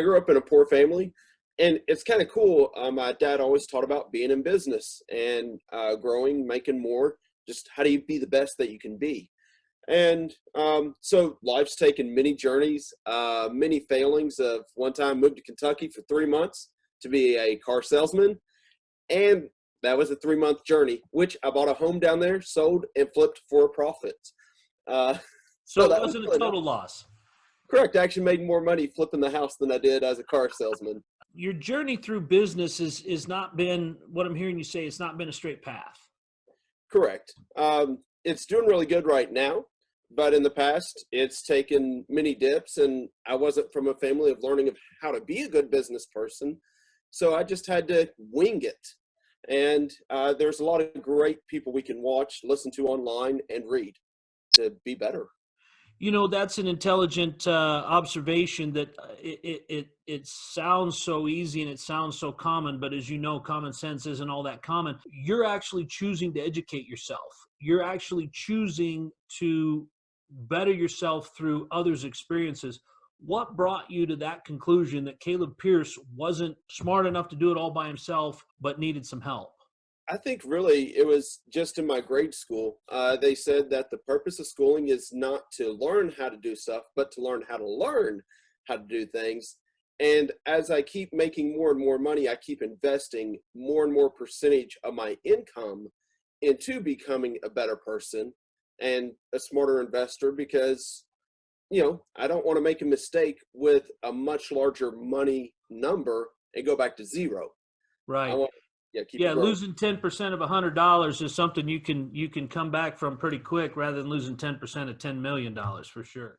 I grew up in a poor family, and it's kind of cool. My dad always taught about being in business and growing, making more. Just how do you be the best that you can be? And so life's taken many journeys, many failings. Of one time, moved to Kentucky for 3 months to be a car salesman, and that was a 3-month journey. Which I bought a home down there, sold, and flipped for a profit. Uh, So so it that was wasn't a really total loss. correct. I actually made more money flipping the house than I did as a car salesman. Your journey through business is not been what I'm hearing you say. It's not been a straight path. Correct. It's doing really good right now, but in the past, it's taken many dips, and I wasn't from a family of learning of how to be a good business person, so I just had to wing it. And there's a lot of great people we can watch, listen to online, and read to be better. That's an intelligent observation that it sounds so easy and it sounds so common, but as you know, common sense isn't all that common. You're actually choosing to educate yourself. You're actually choosing to better yourself through others' experiences. What brought you to that conclusion that Caleb Pierce wasn't smart enough to do it all by himself, but needed some help? I think really it was just in my grade school. They said that the purpose of schooling is not to learn how to do stuff, but to learn how to learn how to do things. And as I keep making more and more money, I keep investing more and more percentage of my income into becoming a better person and a smarter investor because, I don't want to make a mistake with a much larger money number and go back to zero. I Right. want, keep it Yeah, growing. losing 10% of $100 is something you can come back from pretty quick rather than losing 10% of $10 million for sure.